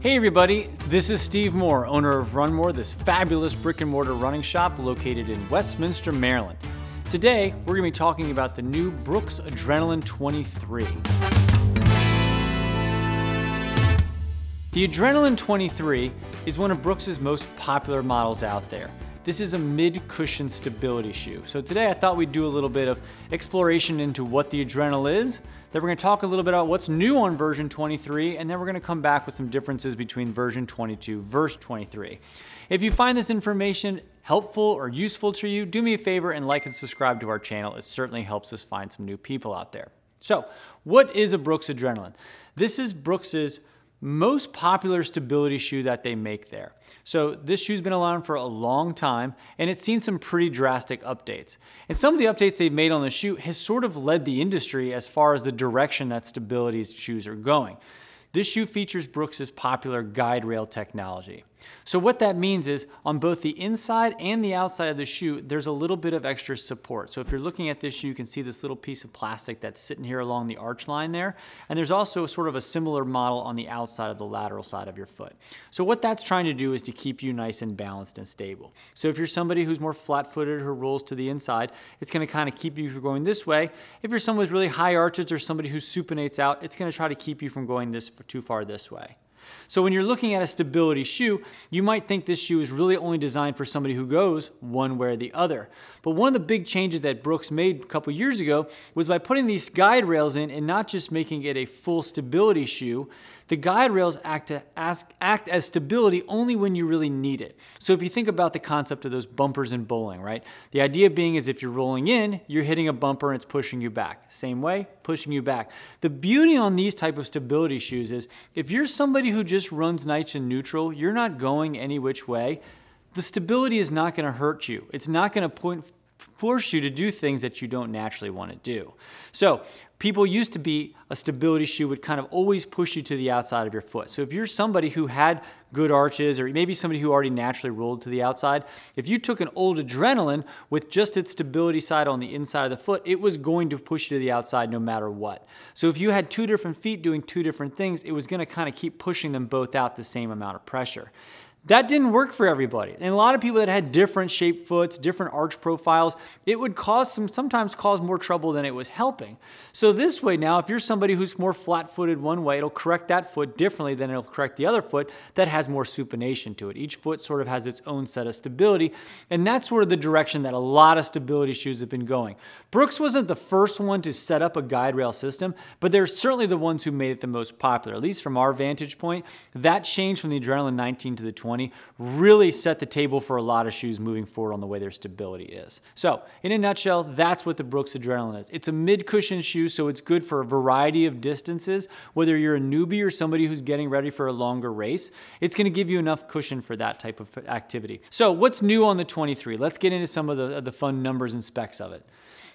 Hey everybody, this is Steve Moore, owner of Run More, this fabulous brick and mortar running shop located in Westminster, Maryland. Today, we're going to be talking about the new Brooks Adrenaline 23. The Adrenaline 23 is one of Brooks's most popular models out there. This is a mid-cushion stability shoe. So today I thought we'd do a little bit of exploration into what the Adrenaline is. Then we're going to talk a little bit about what's new on version 23, and then we're going to come back with some differences between version 22 verse 23. If you find this information helpful or useful to you, do me a favor and like and subscribe to our channel. It certainly helps us find some new people out there. So, what is a Brooks Adrenaline? This is Brooks's most popular stability shoe that they make there. So this shoe's been around for a long time, and it's seen some pretty drastic updates. And some of the updates they've made on the shoe has sort of led the industry as far as the direction that stability shoes are going. This shoe features Brooks's popular Guiderail technology. So what that means is on both the inside and the outside of the shoe, there's a little bit of extra support. So if you're looking at this shoe, you can see this little piece of plastic that's sitting here along the arch line there. And there's also sort of a similar model on the outside of the lateral side of your foot. So what that's trying to do is to keep you nice and balanced and stable. So if you're somebody who's more flat-footed who rolls to the inside, it's going to kind of keep you from going this way. If you're someone with really high arches or somebody who supinates out, it's going to try to keep you from going too far this way. So when you're looking at a stability shoe, you might think this shoe is really only designed for somebody who goes one way or the other. But one of the big changes that Brooks made a couple years ago was by putting these guide rails in and not just making it a full stability shoe. The guide rails act as stability only when you really need it. So if you think about the concept of those bumpers in bowling, right? The idea being is if you're rolling in, you're hitting a bumper and it's pushing you back. Same way, pushing you back. The beauty on these type of stability shoes is if you're somebody who just runs nice and neutral, you're not going any which way, the stability is not going to hurt you. It's not going to force you to do things that you don't naturally want to do. So people used to be a stability shoe would kind of always push you to the outside of your foot. So if you're somebody who had good arches or maybe somebody who already naturally rolled to the outside, if you took an old Adrenaline with just its stability side on the inside of the foot, it was going to push you to the outside no matter what. So if you had two different feet doing two different things, it was going to kind of keep pushing them both out the same amount of pressure. That didn't work for everybody. And a lot of people that had different shaped foots, different arch profiles, it would sometimes cause more trouble than it was helping. So this way now, if you're somebody who's more flat-footed one way, it'll correct that foot differently than it'll correct the other foot that has more supination to it. Each foot sort of has its own set of stability, and that's sort of the direction that a lot of stability shoes have been going. Brooks wasn't the first one to set up a guide rail system, but they're certainly the ones who made it the most popular. At least from our vantage point, that change from the Adrenaline 19 to the 20 really set the table for a lot of shoes moving forward on the way their stability is. So, in a nutshell, that's what the Brooks Adrenaline is. It's a mid-cushion shoe, so it's good for a variety of distances. Whether you're a newbie or somebody who's getting ready for a longer race, it's going to give you enough cushion for that type of activity. So, what's new on the 23? Let's get into some of the fun numbers and specs of it.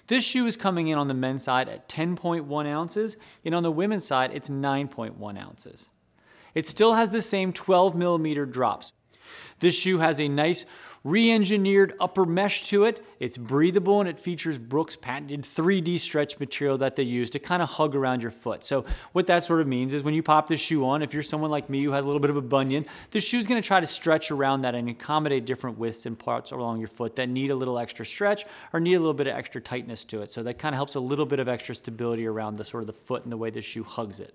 This shoe is coming in on the men's side at 10.1 ounces, and on the women's side, it's 9.1 ounces. It still has the same 12 millimeter drops. This shoe has a nice re-engineered upper mesh to it. It's breathable and it features Brooks' patented 3D stretch material that they use to kind of hug around your foot. So what that sort of means is when you pop this shoe on, if you're someone like me who has a little bit of a bunion, the shoe's going to try to stretch around that and accommodate different widths and parts along your foot that need a little extra stretch or need a little bit of extra tightness to it. So that kind of helps a little bit of extra stability around the sort of the foot and the way the shoe hugs it.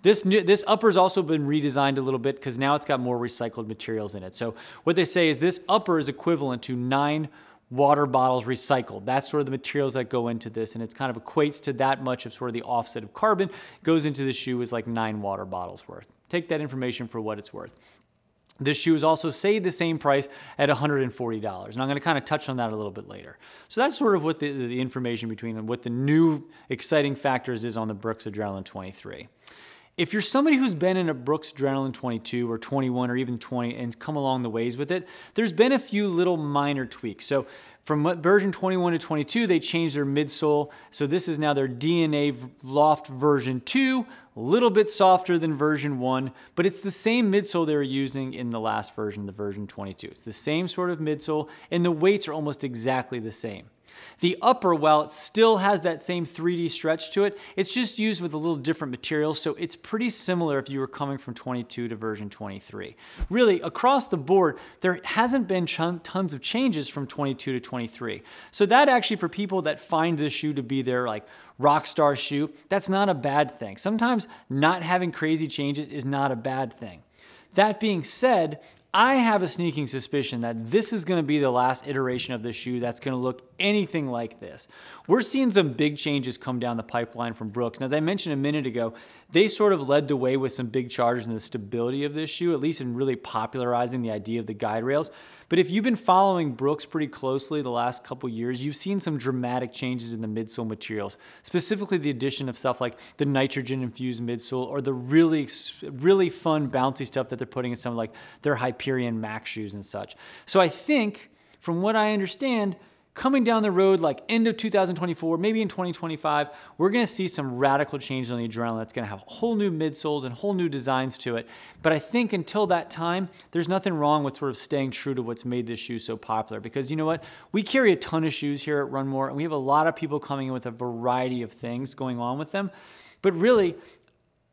This upper's also been redesigned a little bit because now it's got more recycled materials in it. So what they say is this upper is equivalent to 9 water bottles recycled. That's sort of the materials that go into this, and it's kind of equates to that much of sort of the offset of carbon goes into the shoe is like 9 water bottles worth. Take that information for what it's worth. This shoe is also the same price at $140, and I'm going to kind of touch on that a little bit later. So that's sort of what the information between what the new exciting factors is on the Brooks Adrenaline 23. If you're somebody who's been in a Brooks Adrenaline 22 or 21 or even 20 and come along the ways with it, there's been a few little minor tweaks. So from version 21 to 22, they changed their midsole. So this is now their DNA Loft version 2, a little bit softer than version 1, but it's the same midsole they were using in the last version, the version 22. It's the same sort of midsole, and the weights are almost exactly the same. The upper, while it still has that same 3D stretch to it, it's just used with a little different material, so it's pretty similar if you were coming from 22 to version 23. Really, across the board, there hasn't been tons of changes from 22 to 23. So that actually, for people that find this shoe to be their like rock star shoe, that's not a bad thing. Sometimes not having crazy changes is not a bad thing. That being said, I have a sneaking suspicion that this is going to be the last iteration of this shoe that's going to look anything like this. We're seeing some big changes come down the pipeline from Brooks. And as I mentioned a minute ago, they sort of led the way with some big charges in the stability of this shoe, at least in really popularizing the idea of the guide rails. But if you've been following Brooks pretty closely the last couple years, you've seen some dramatic changes in the midsole materials, specifically the addition of stuff like the nitrogen-infused midsole or the really fun, bouncy stuff that they're putting in some like their Hyperion Max shoes and such. So I think, from what I understand, coming down the road, like end of 2024, maybe in 2025, we're gonna see some radical changes on the Adrenaline that's gonna have whole new midsoles and whole new designs to it. But I think until that time, there's nothing wrong with sort of staying true to what's made this shoe so popular. Because you know what? We carry a ton of shoes here at Run More, and we have a lot of people coming in with a variety of things going on with them. But really,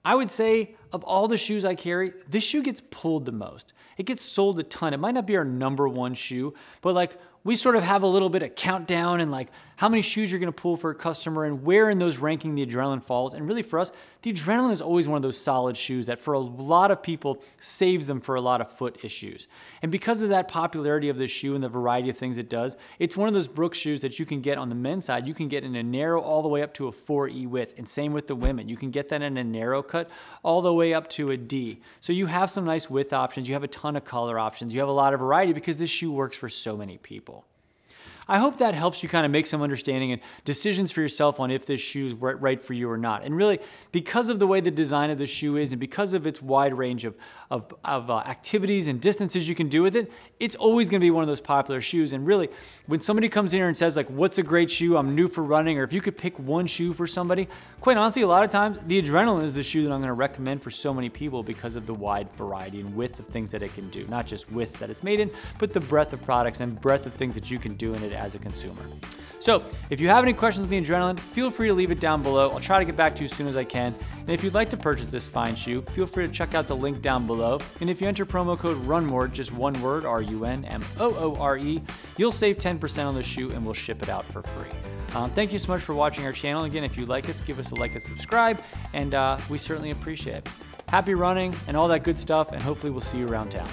I would say of all the shoes I carry, this shoe gets pulled the most. It gets sold a ton. It might not be our #1 shoe, but like we sort of have a little bit of countdown and like how many shoes you're gonna pull for a customer and where in those ranking the Adrenaline falls. And really for us, the Adrenaline is always one of those solid shoes that for a lot of people saves them for a lot of foot issues. And because of that popularity of this shoe and the variety of things it does, it's one of those Brooks shoes that you can get on the men's side. You can get in a narrow all the way up to a 4E width, and same with the women. You can get that in a narrow cut all the way up to a D. So you have some nice width options. You have a ton of color options. You have a lot of variety because this shoe works for so many people. I hope that helps you kind of make some understanding and decisions for yourself on if this shoe is right for you or not. And really, because of the way the design of the shoe is and because of its wide range of activities and distances you can do with it, it's always going to be one of those popular shoes. And really, when somebody comes in here and says like, what's a great shoe, I'm new for running, or if you could pick one shoe for somebody, quite honestly, a lot of times the Adrenaline is the shoe that I'm going to recommend for so many people because of the wide variety and width of things that it can do. Not just width that it's made in, but the breadth of products and breadth of things that you can do in it as a consumer. So if you have any questions on the Adrenaline, feel free to leave it down below. I'll try to get back to you as soon as I can. And if you'd like to purchase this fine shoe, feel free to check out the link down below. And if you enter promo code RUNMORE, just one word, RUNMOORE, you'll save 10% on the shoe and we'll ship it out for free. Thank you so much for watching our channel. Again, if you like us, give us a like and subscribe, and we certainly appreciate it. Happy running and all that good stuff, and hopefully we'll see you around town.